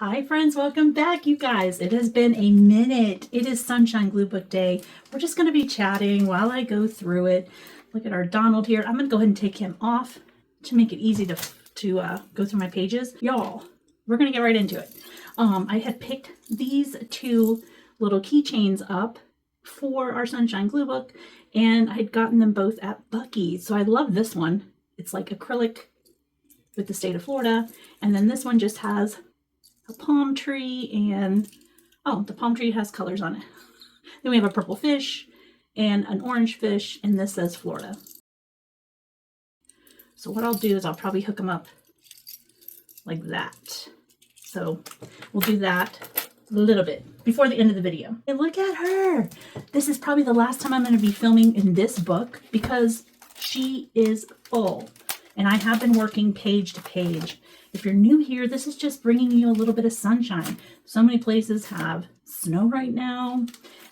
Hi friends, welcome back you guys. It has been a minute. It is Sunshine GlueBook Day. We're just going to be chatting while I go through it. Look at our Donald here. I'm going to go ahead and take him off to make it easy to go through my pages. Y'all, we're going to get right into it. I had picked these two little keychains up for our Sunshine GlueBook, and I'd gotten them both at Buc-ee's. So I love this one. It's like acrylic with the state of Florida, and then this one just has a palm tree, and the palm tree has colors on it. Then we have a purple fish and an orange fish, and this says Florida. So what I'll do is I'll probably hook them up like that. So we'll do that a little bit before the end of the video. And look at her. This is probably the last time I'm going to be filming in this book because she is full. And I have been working page to page. If you're new here, this is just bringing you a little bit of sunshine. So many places have snow right now.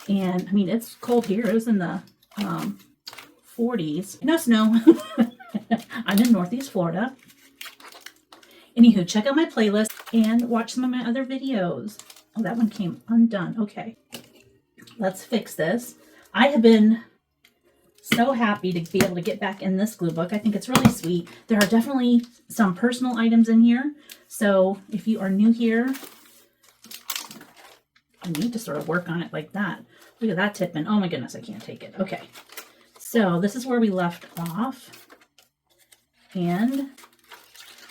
And I mean, it's cold here. It was in the 40s. No snow. I'm in Northeast Florida. Anywho, check out my playlist and watch some of my other videos. Oh, that one came undone. Okay. Let's fix this. I have been so happy to be able to get back in this glue book. I think it's really sweet. There are definitely some personal items in here. So if you are new here, I need to sort of work on it like that. Look at that tip in. Oh my goodness, I can't take it. Okay. So this is where we left off. And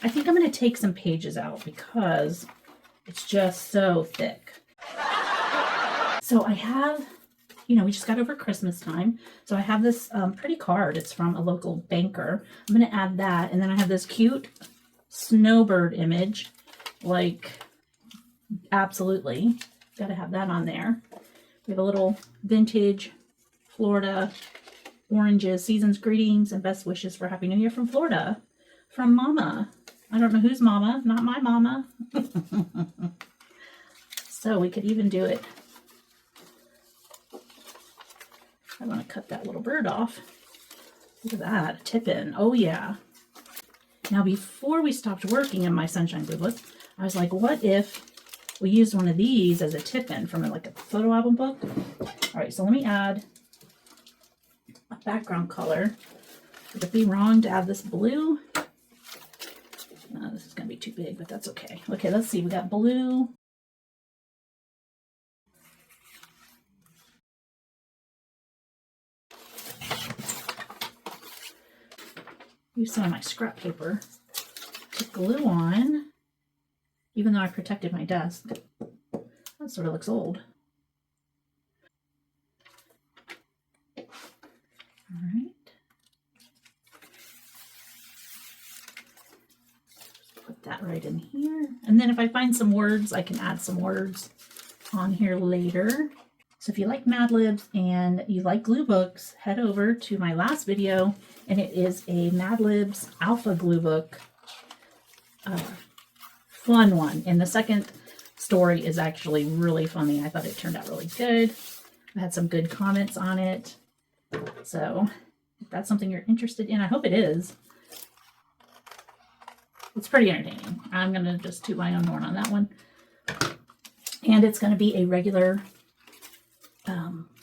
I think I'm going to take some pages out because it's just so thick. So I have, we just got over Christmas time. So I have this pretty card. It's from a local banker. I'm going to add that. And then I have this cute snowbird image. Like, absolutely. Got to have that on there. We have a little vintage Florida oranges, season's greetings, and best wishes for Happy New Year from Florida. From Mama. I don't know whose mama. Not my mama. So we could even do it. I want to cut that little bird off. Look at that, a tip-in. Oh yeah. Now before we stopped working in my Sunshine GlueBook, I was like, what if we used one of these as a tip-in from like a photo album book? All right, so let me add a background color. Would it be wrong to add this blue? No, this is going to be too big, but that's okay. Okay, let's see. We got blue. Use some of my scrap paper to glue on, even though I protected my desk. That sort of looks old. All right. Put that right in here. And then if I find some words, I can add some words on here later. So if you like Mad Libs and you like glue books, head over to my last video, and it is a Mad Libs Alpha glue book. Fun one. And the second story is actually really funny. I thought it turned out really good. I had some good comments on it. So if that's something you're interested in, I hope it is. It's pretty entertaining. I'm going to just toot my own horn on that one. And it's going to be a regular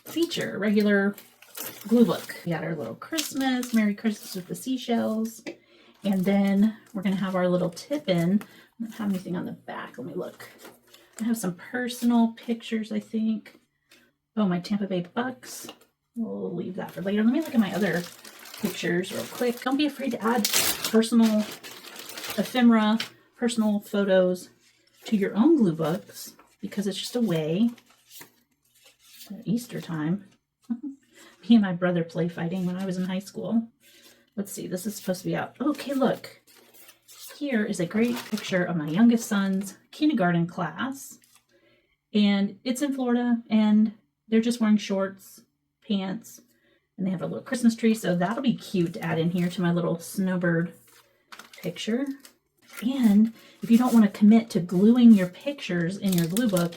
feature, regular glue book. We got our little Christmas, Merry Christmas with the seashells. And then we're going to have our little tip-in. I don't have anything on the back. Let me look. I have some personal pictures, I think. Oh, my Tampa Bay Bucks. We'll leave that for later. Let me look at my other pictures real quick. Don't be afraid to add personal ephemera, personal photos to your own glue books because it's just a way. Easter time. Me and my brother play fighting when I was in high school. Let's see, this is supposed to be out. Okay, look. Here is a great picture of my youngest son's kindergarten class. And it's in Florida, and they're just wearing shorts, pants, and they have a little Christmas tree, so that'll be cute to add in here to my little snowbird picture. And if you don't want to commit to gluing your pictures in your glue book,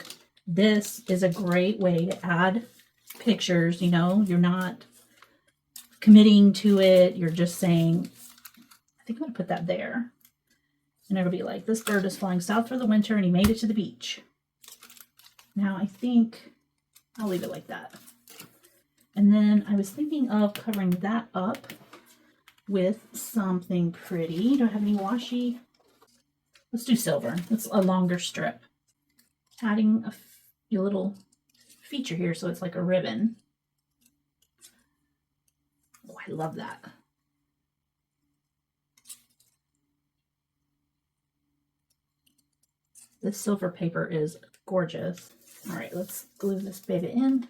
this is a great way to add pictures. You're not committing to it. You're just saying, I think I'm going to put that there. And it'll be like, this bird is flying south for the winter and he made it to the beach. Now I think I'll leave it like that. And then I was thinking of covering that up with something pretty. Do I have any washi? Let's do silver. It's a longer strip. Adding a little feature here so it's like a ribbon. Oh, I love that. This silver paper is gorgeous. All right, let's glue this baby in.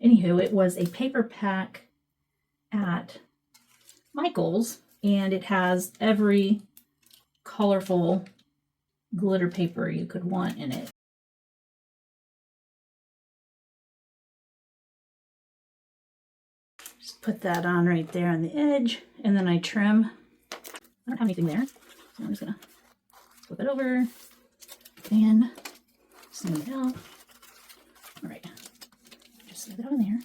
Anywho, it was a paper pack at Michael's, and it has every colorful glitter paper you could want in it. Just put that on right there on the edge, and then I trim. I don't have anything there, so I'm just gonna flip it over and smooth it out. All right, just smooth it out in there,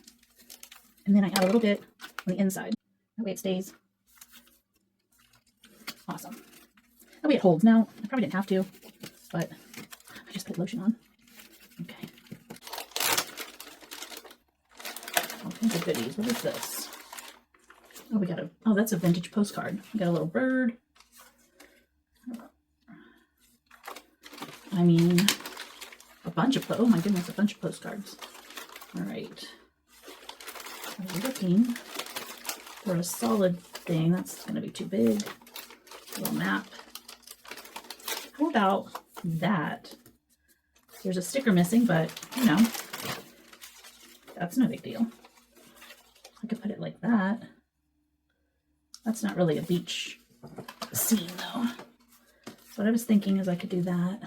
and then I add a little bit on the inside. That way it stays awesome. That way it holds. Now, I probably didn't have to, but I just put lotion on. Okay. All kinds of goodies. What is this? Oh, we got a, oh, that's a vintage postcard. We got a little bird. I mean, a bunch of, oh my goodness, a bunch of postcards. All right. I'm looking for a solid thing. That's going to be too big. A little map. How about that? There's a sticker missing, but you know, that's no big deal. I could put it like that. That's not really a beach scene though. What I was thinking is I could do that.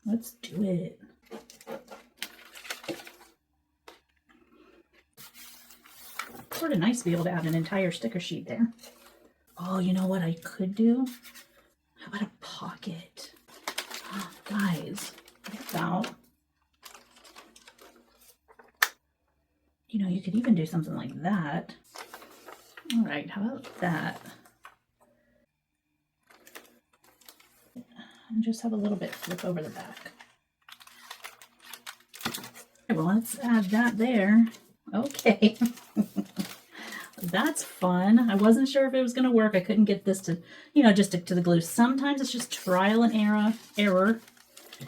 Let's do it. Sort of nice to be able to add an entire sticker sheet there. Oh, you know what I could do? How about a pocket? Oh, guys, what about, you know, you could even do something like that. All right, how about that? And just have a little bit flip over the back. Okay, well, let's add that there. Okay. That's fun. I wasn't sure if it was going to work. I couldn't get this to, you know, just stick to the glue. Sometimes it's just trial and error.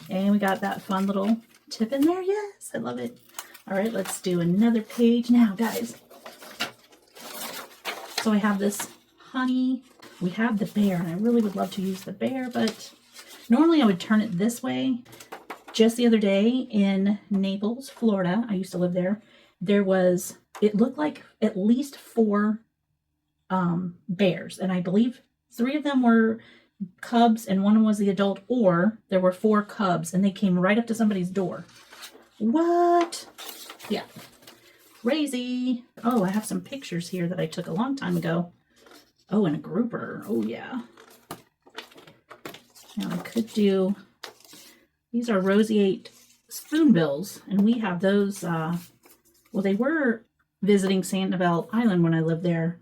And we got that fun little tip in there. Yes, I love it. All right, let's do another page now, guys. So I have this honey. We have the bear, and I really would love to use the bear, but normally I would turn it this way. Just the other day in Naples, Florida, I used to live there, there was, it looked like at least 4 bears, and I believe 3 of them were cubs and 1 was the adult, or there were 4 cubs and they came right up to somebody's door. What? Yeah. Crazy. Oh, I have some pictures here that I took a long time ago. Oh, and a grouper. Oh, yeah. Now I could do, these are roseate spoonbills, and we have those, well, they were visiting Sanibel Island when I lived there.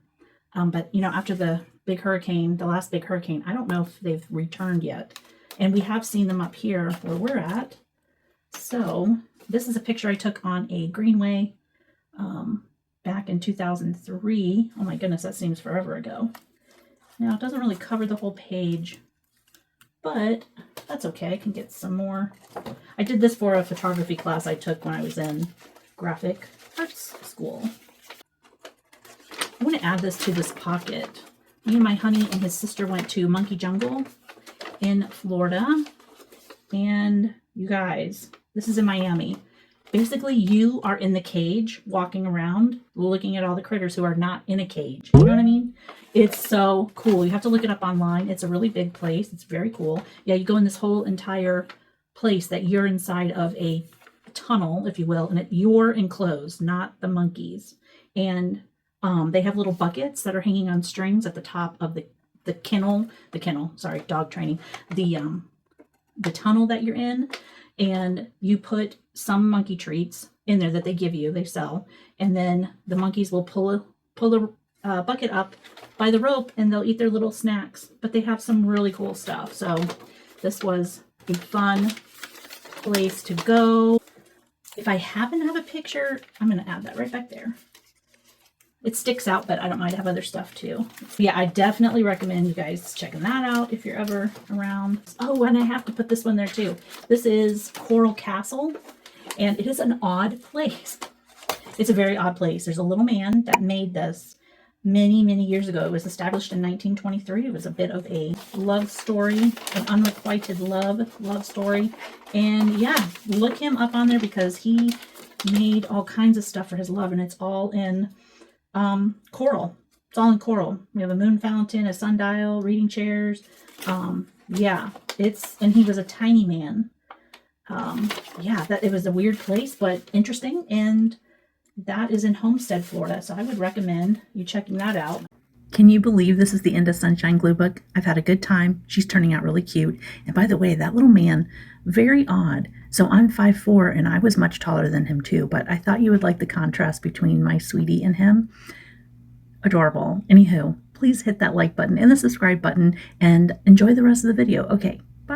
But, you know, after the big hurricane, the last big hurricane, I don't know if they've returned yet. And we have seen them up here where we're at. So this is a picture I took on a greenway back in 2003. Oh my goodness, that seems forever ago. Now, it doesn't really cover the whole page, but that's okay. I can get some more. I did this for a photography class I took when I was in graphic arts school. I want to add this to this pocket. Me and my honey and his sister went to Monkey Jungle in Florida. And you guys, this is in Miami. Basically, you are in the cage walking around looking at all the critters who are not in a cage. You know what I mean? It's so cool. You have to look it up online. It's a really big place. It's very cool. Yeah, you go in this whole entire place that you're inside of a tunnel, if you will, and you're enclosed, not the monkeys. And they have little buckets that are hanging on strings at the top of the kennel, sorry, dog training, the tunnel that you're in. And you put some monkey treats in there that they give you, they sell, and then the monkeys will pull the bucket up by the rope and they'll eat their little snacks. But they have some really cool stuff. So this was a fun place to go. If I happen to have a picture, I'm going to add that right back there. It sticks out, but I don't mind to have other stuff too. Yeah, I definitely recommend you guys checking that out if you're ever around. Oh, and I have to put this one there too. This is Coral Castle, and it is an odd place. It's a very odd place. There's a little man that made this many, many years ago. It was established in 1923. It was a bit of a love story, an unrequited love story. And yeah, look him up on there because he made all kinds of stuff for his love, and it's all in coral. It's all in coral. We have a moon fountain, a sundial, reading chairs. Yeah, and he was a tiny man. Yeah, it was a weird place, but interesting. And that is in Homestead, Florida. So I would recommend you checking that out. Can you believe this is the end of Sunshine GlueBook? I've had a good time. She's turning out really cute. And by the way, that little man, very odd. So I'm 5'4", and I was much taller than him too, but I thought you would like the contrast between my sweetie and him. Adorable. Anywho, please hit that like button and the subscribe button and enjoy the rest of the video. Okay, bye.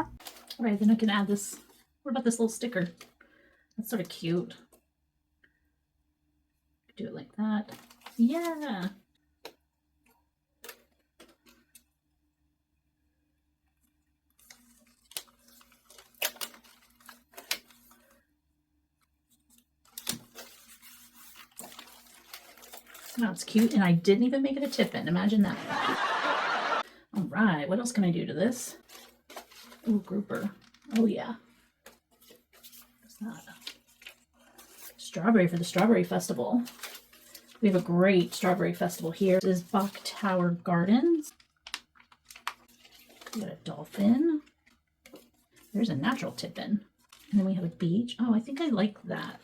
All right, then I can add this. What about this little sticker? That's sort of cute. Do it like that. Yeah. Now it's cute, and I didn't even make it a tip-in. Imagine that. All right, what else can I do to this? Ooh, grouper. Oh yeah. What's that? Strawberry for the Strawberry Festival. We have a great strawberry festival here. This is Bach Tower Gardens. We got a dolphin. There's a natural tip-in. And then we have a beach. Oh, I think I like that.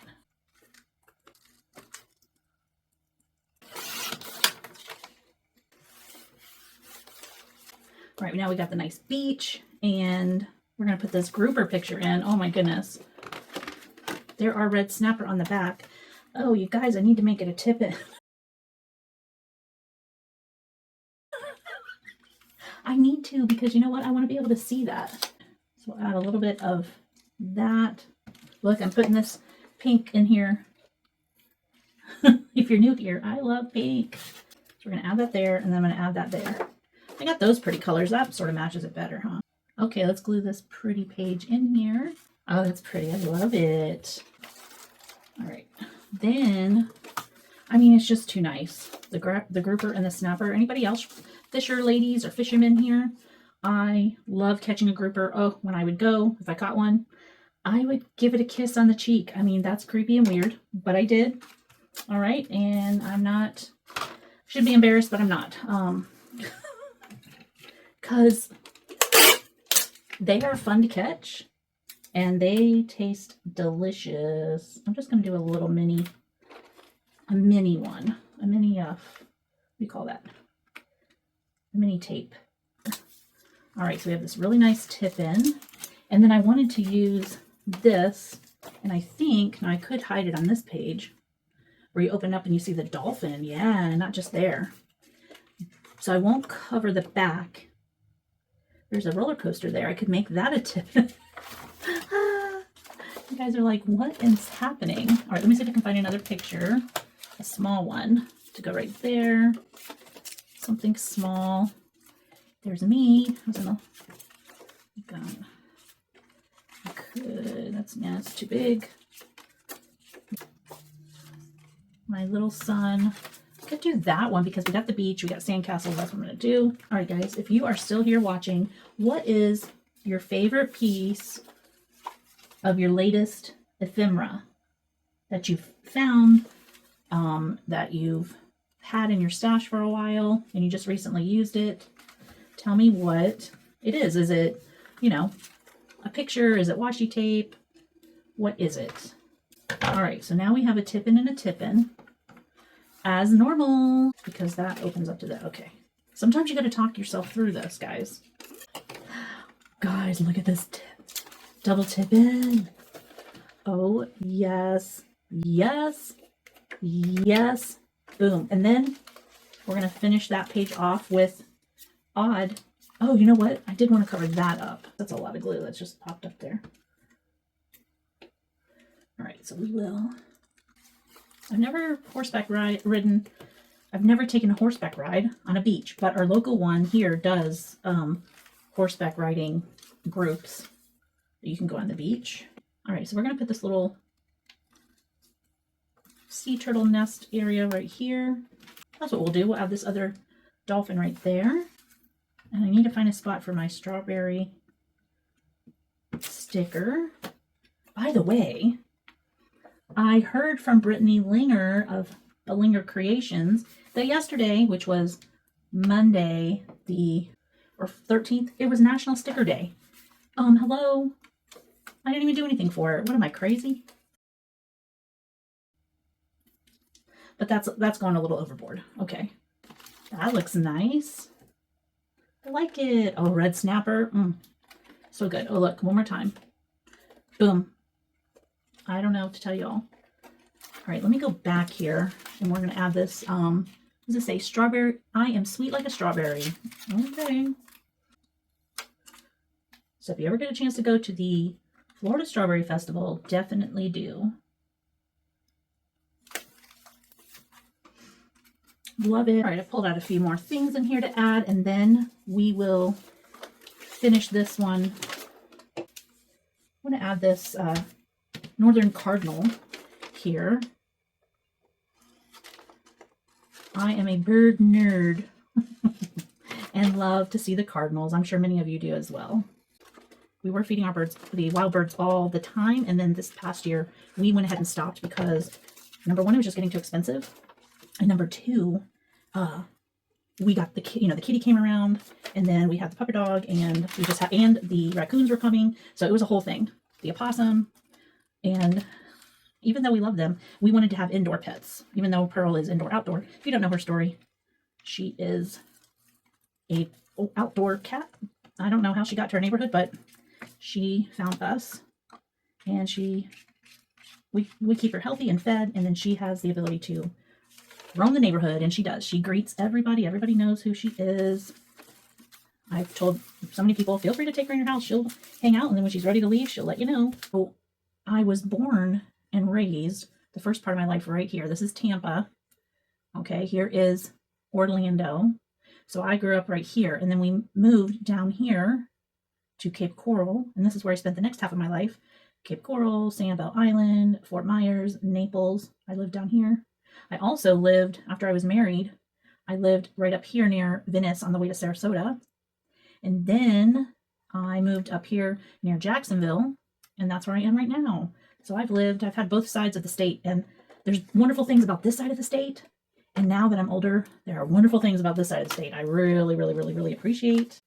All right, now we got the nice beach, and we're going to put this grouper picture in. Oh my goodness. There are red snapper on the back. Oh, you guys, I need to make it a tip-in. I need to, because you know what? I want to be able to see that. So we'll add a little bit of that. Look, I'm putting this pink in here. If you're new here, I love pink. So we're going to add that there, and then I'm going to add that there. I got those pretty colors. That sort of matches it better, huh? Okay, let's glue this pretty page in here. Oh, that's pretty. I love it. All right. Then, I mean, it's just too nice. The grouper and the snapper. Anybody else fisher ladies or fishermen here? I love catching a grouper. Oh, when I would go, if I caught one, I would give it a kiss on the cheek. I mean, that's creepy and weird, but I did. All right. And I'm not, should be embarrassed, but I'm not. Because they are fun to catch and they taste delicious. I'm just going to do a little mini one, a mini, what do you call that? A mini tape. All right, so we have this really nice tip in, and then I wanted to use this, and I think, now I could hide it on this page where you open up and you see the dolphin. Yeah, not just there. So I won't cover the back. There's a roller coaster there. I could make that a tip. You guys are like, what is happening? All right, let me see if I can find another picture. A small one to go right there. Something small. There's me. I could. That's too big. My little son. I could do that one because we got the beach, we got sandcastles. That's what I'm going to do. All right, guys, if you are still here watching, what is your favorite piece of your latest ephemera that you've found, that you've had in your stash for a while and you just recently used it? Tell me what it is. Is it, a picture? Is it washi tape? What is it? All right, so now we have a tip-in and a tip-in. As normal, because that opens up to that. Okay. Sometimes you got to talk yourself through this, guys. Guys, look at this tip. Double tip in. Oh, yes. Yes. Yes. Boom. And then we're going to finish that page off with odd. Oh, you know what? I did want to cover that up. That's a lot of glue that's just popped up there. All right, so we will. I've never ridden. I've never taken a horseback ride on a beach, but our local one here does horseback riding groups. You can go on the beach. All right, so we're going to put this little sea turtle nest area right here. That's what we'll do. We'll add this other dolphin right there. And I need to find a spot for my strawberry sticker. By the way, I heard from Brittany Linger of the Linger Creations that yesterday, which was Monday the 13th, it was National Sticker Day. Hello? I didn't even do anything for it. What am I, crazy? But that's going a little overboard. Okay. That looks nice. I like it. Oh, red snapper. So good. Oh, look, one more time. Boom. I don't know what to tell y'all. All right, let me go back here and we're going to add this. What does it say? Strawberry. I am sweet like a strawberry. Okay. So if you ever get a chance to go to the Florida Strawberry Festival, definitely do. Love it. All right, I pulled out a few more things in here to add, and then we will finish this one. I'm going to add this Northern Cardinal here. I am a bird nerd and love to see the cardinals. I'm sure many of you do as well. We were feeding our birds, the wild birds, all the time, and then this past year we went ahead and stopped because number one, it was just getting too expensive, and number two, we got the kitty came around, and then we had the puppy dog, and we just had, and the raccoons were coming, so it was a whole thing. The opossum, and even though we love them, we wanted to have indoor pets. Even though Pearl is indoor outdoor. If you don't know her story, she is a outdoor cat. I don't know how she got to our neighborhood, but she found us, and we keep her healthy and fed, and then she has the ability to roam the neighborhood, and she does. She greets everybody. Everybody knows who she is. I've told so many people, feel free to take her in your house. She'll hang out, and then when she's ready to leave, she'll let you know. So I was born and raised the first part of my life right here. This is Tampa. Okay, here is Orlando. So I grew up right here, and then we moved down here to Cape Coral, and this is where I spent the next half of my life. Cape Coral, Sanibel Island, Fort Myers, Naples. I lived down here. I also lived, after I was married, I lived right up here near Venice on the way to Sarasota. And then I moved up here near Jacksonville, and that's where I am right now. So I've had both sides of the state, and there's wonderful things about this side of the state. And now that I'm older, there are wonderful things about this side of the state. I really, really, really, really appreciate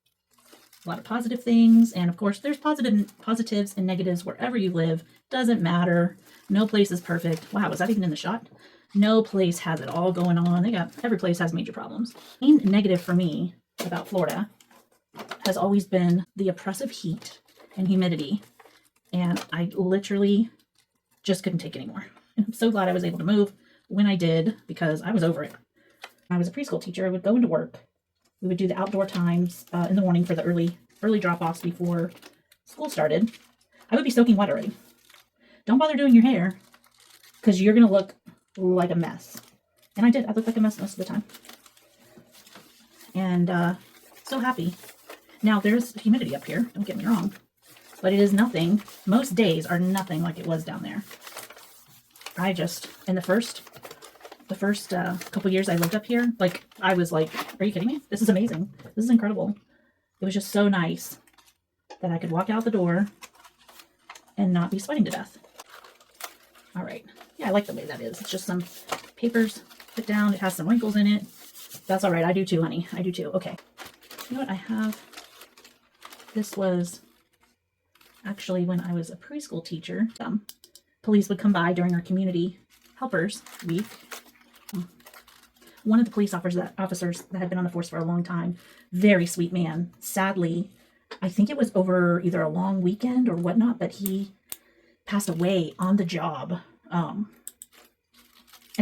a lot of positive things. And of course, there's positives and negatives wherever you live. Doesn't matter. No place is perfect. Wow, was that even in the shot? No place has it all going on. Every place has major problems. The main negative for me about Florida has always been the oppressive heat and humidity. And I literally just couldn't take it anymore. And I'm so glad I was able to move when I did, because I was over it. When I was a preschool teacher, I would go into work. We would do the outdoor times in the morning for the early drop-offs before school started. I would be soaking wet already. Don't bother doing your hair, because you're going to look like a mess. And I did. I looked like a mess most of the time. And so happy. Now, there's humidity up here. Don't get me wrong. But it is nothing. Most days are nothing like it was down there. In the first couple years I lived up here, like, I was like, are you kidding me? This is amazing. This is incredible. It was just so nice that I could walk out the door and not be sweating to death. All right. Yeah, I like the way that is. It's just some papers put down. It has some wrinkles in it. That's all right. I do too, honey. I do too. Okay. You know what I have? This was actually when I was a preschool teacher. Police would come by during our community helpers week. One of the police officers that had been on the force for a long time, very sweet man. Sadly, I think it was over either a long weekend or whatnot, but he passed away on the job. And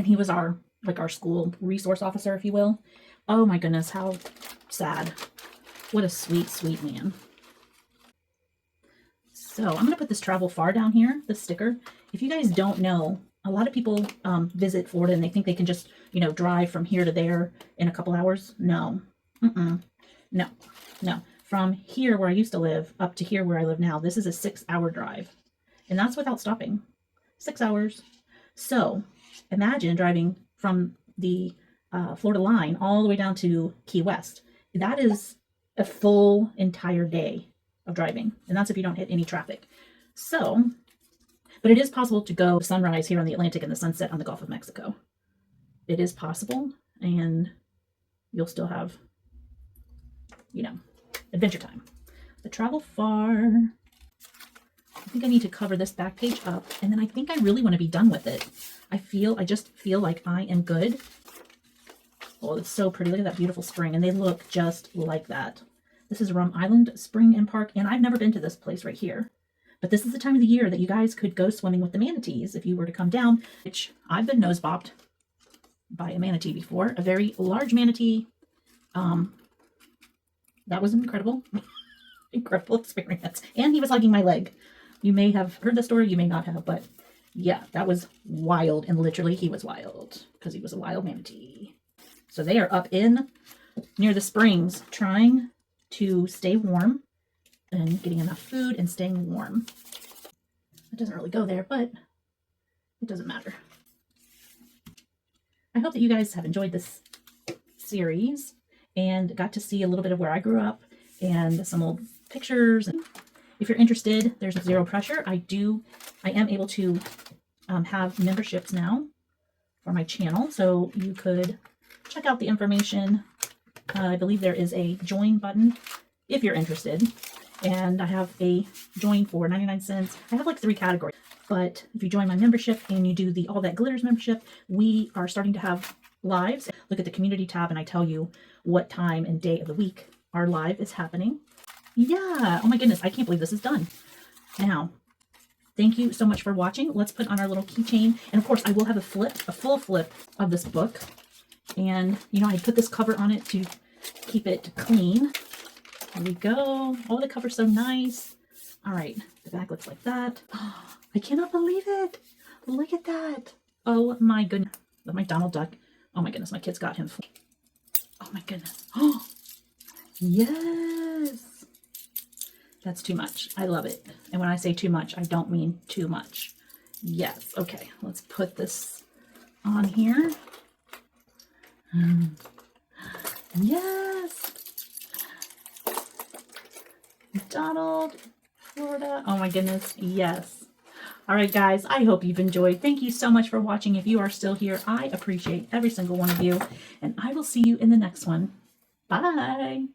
he was our school resource officer, if you will. Oh my goodness, how sad. What a sweet, sweet man. So I'm going to put this travel far down here, this sticker. If you guys don't know, a lot of people visit Florida and they think they can just, you know, drive from here to there in a couple hours. No. No. No. From here where I used to live up to here where I live now, this is a 6-hour drive. And that's without stopping. 6 hours. So imagine driving from the Florida line all the way down to Key West. That is a full entire day of driving. And that's if you don't hit any traffic. So, but it is possible to go sunrise here on the Atlantic and the sunset on the Gulf of Mexico. It is possible, and you'll still have, you know, adventure time. The travel far. I think I need to cover this back page up, and then I think I really want to be done with it. I just feel like I am good. Oh, it's so pretty. Look at that beautiful spring, and they look just like that. This is Rum Island Spring and Park, and I've never been to this place right here. But this is the time of the year that you guys could go swimming with the manatees if you were to come down, which I've been nose bopped by a manatee before, a very large manatee. That was an incredible, incredible experience. And he was hugging my leg. You may have heard the story, you may not have, but yeah, that was wild. And literally he was wild because he was a wild manatee. So they are up in near the springs trying to stay warm and getting enough food and staying warm. It doesn't really go there, but it doesn't matter. I hope that you guys have enjoyed this series and got to see a little bit of where I grew up and some old pictures. And if you're interested, there's zero pressure. I am able to have memberships now for my channel, so you could check out the information. I believe there is a join button if you're interested. And I have a join for 99 cents. I have like 3 categories. But if you join my membership and you do the All That Glitters membership, we are starting to have lives. Look at the community tab and I tell you what time and day of the week our live is happening. Yeah. Oh my goodness. I can't believe this is done. Now, thank you so much for watching. Let's put on our little keychain. And of course, I will have a full flip of this book. And, you know, I put this cover on it to keep it clean. There we go. Oh, the cover's so nice. All right. The back looks like that. Oh, I cannot believe it. Look at that. Oh my goodness. My Donald Duck. Oh my goodness. My kids got him. Oh my goodness. Oh, yes. That's too much. I love it. And when I say too much, I don't mean too much. Yes. Okay. Let's put this on here. Yes. Donald, Florida. Oh my goodness. Yes. All right, guys. I hope you've enjoyed. Thank you so much for watching. If you are still here, I appreciate every single one of you. And I will see you in the next one. Bye.